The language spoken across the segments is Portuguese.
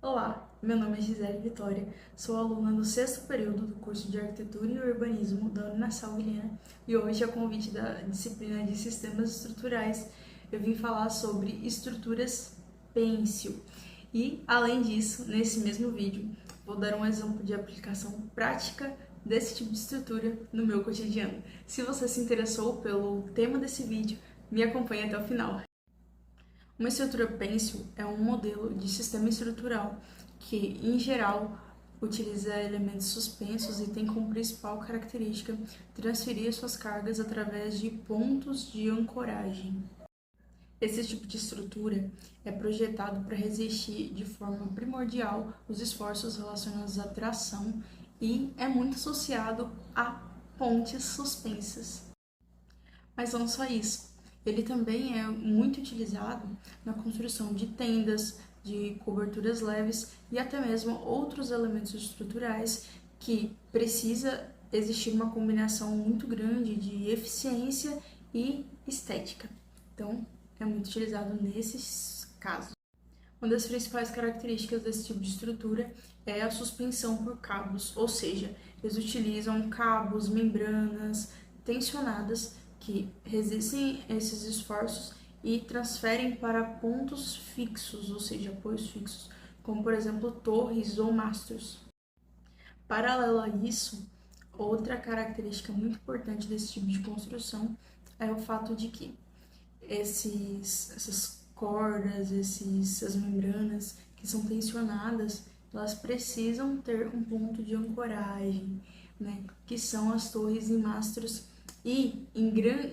Olá, meu nome é Gisele Vitória, sou aluna do sexto período do curso de Arquitetura e Urbanismo da Uninasal Vilhena e hoje, a convite da disciplina de Sistemas Estruturais, eu vim falar sobre estruturas pêncil. E, além disso, nesse mesmo vídeo, vou dar um exemplo de aplicação prática desse tipo de estrutura no meu cotidiano. Se você se interessou pelo tema desse vídeo, me acompanhe até o final. Uma estrutura pêncil é um modelo de sistema estrutural que, em geral, utiliza elementos suspensos e tem como principal característica transferir suas cargas através de pontos de ancoragem. Esse tipo de estrutura é projetado para resistir de forma primordial os esforços relacionados à tração e é muito associado a pontes suspensas. Mas não só isso, ele também é muito utilizado na construção de tendas, de coberturas leves e até mesmo outros elementos estruturais que precisa existir uma combinação muito grande de eficiência e estética. Então, é muito utilizado nesses casos. Uma das principais características desse tipo de estrutura é a suspensão por cabos, ou seja, eles utilizam cabos, membranas tensionadas que resistem a esses esforços e transferem para pontos fixos, ou seja, apoios fixos, como por exemplo torres ou mastros. Paralelo a isso, outra característica muito importante desse tipo de construção é o fato de que essas cordas, essas membranas que são tensionadas, elas precisam ter um ponto de ancoragem, né? Que são as torres e mastros e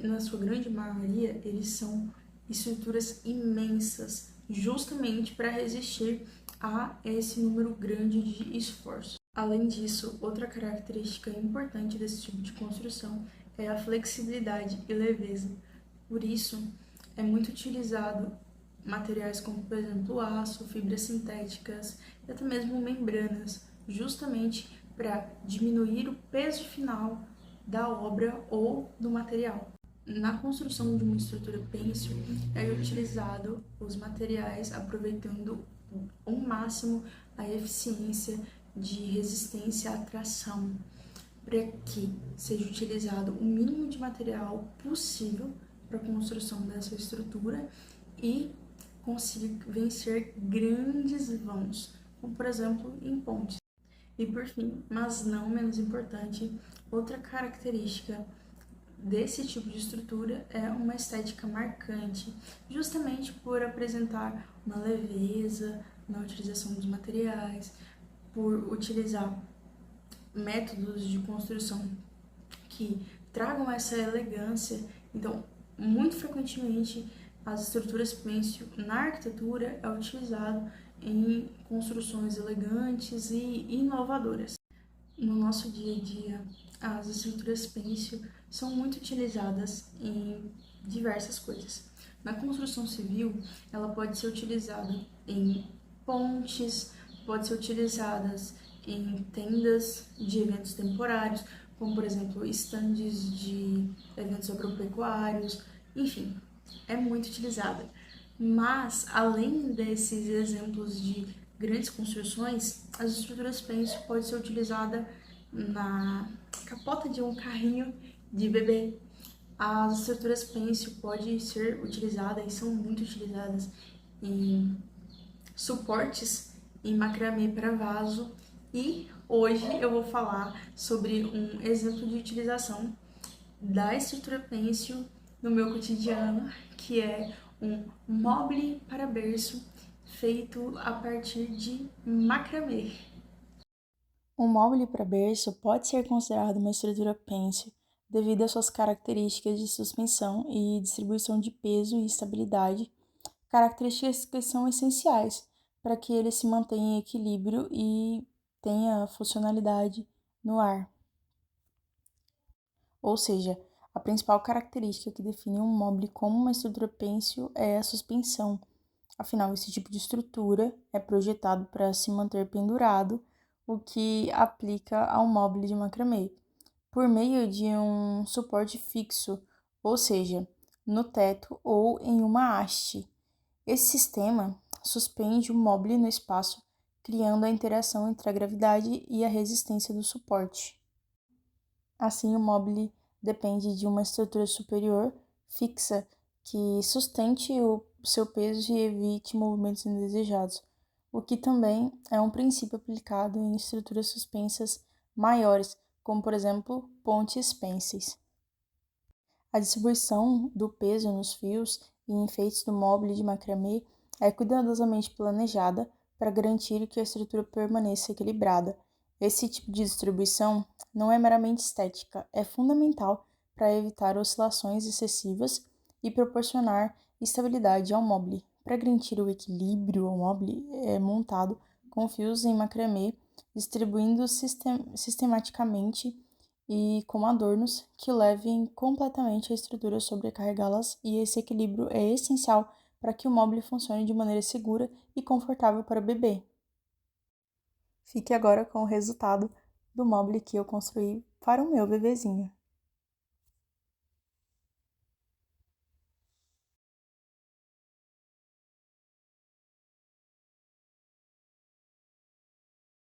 na sua grande maioria eles são estruturas imensas, justamente para resistir a esse número grande de esforços. Além disso, outra característica importante desse tipo de construção é a flexibilidade e leveza. Por isso, é muito utilizado materiais como, por exemplo, aço, fibras sintéticas e até mesmo membranas, justamente para diminuir o peso final da obra ou do material. Na construção de uma estrutura pêncil, é utilizado os materiais aproveitando ao máximo a eficiência de resistência à tração, para que seja utilizado o mínimo de material possível para a construção dessa estrutura e consiga vencer grandes vãos, como por exemplo em pontes. E por fim, mas não menos importante, outra característica desse tipo de estrutura é uma estética marcante, justamente por apresentar uma leveza na utilização dos materiais, por utilizar métodos de construção que tragam essa elegância. Então, muito frequentemente, as estruturas pêncil na arquitetura é utilizado em construções elegantes e inovadoras. No nosso dia a dia, as estruturas pêncil são muito utilizadas em diversas coisas. Na construção civil, ela pode ser utilizada em pontes, pode ser utilizada em tendas de eventos temporários, como por exemplo estandes de eventos agropecuários, enfim, é muito utilizada. Mas, além desses exemplos de grandes construções, as estruturas pêncil pode ser utilizada na capota de um carrinho de bebê. As estruturas pêncil podem ser utilizadas e são muito utilizadas em suportes em macramê para vaso. E hoje eu vou falar sobre um exemplo de utilização da estrutura pêncil no meu cotidiano, que é um mobile para berço feito a partir de macramê. Um móvel para berço pode ser considerado uma estrutura pêncil devido às suas características de suspensão e distribuição de peso e estabilidade, características que são essenciais para que ele se mantenha em equilíbrio e tenha funcionalidade no ar. Ou seja, a principal característica que define um móvel como uma estrutura pêncil é a suspensão. Afinal, esse tipo de estrutura é projetado para se manter pendurado, o que aplica ao móvel de macramê, por meio de um suporte fixo, ou seja, no teto ou em uma haste. Esse sistema suspende o móvel no espaço, criando a interação entre a gravidade e a resistência do suporte. Assim, o mobile depende de uma estrutura superior fixa que sustente o seu peso e evite movimentos indesejados, o que também é um princípio aplicado em estruturas suspensas maiores, como por exemplo pontes pênseis. A distribuição do peso nos fios e enfeites do mobile de macramê é cuidadosamente planejada para garantir que a estrutura permaneça equilibrada. Esse tipo de distribuição não é meramente estética, é fundamental para evitar oscilações excessivas e proporcionar estabilidade ao mobile. Para garantir o equilíbrio, o mobile é montado com fios em macramê, distribuindo sistematicamente e com adornos que levem completamente a estrutura a sobrecarregá-las, e esse equilíbrio é essencial para que o mobile funcione de maneira segura e confortável para o bebê. Fique agora com o resultado do mobile que eu construí para o meu bebezinho.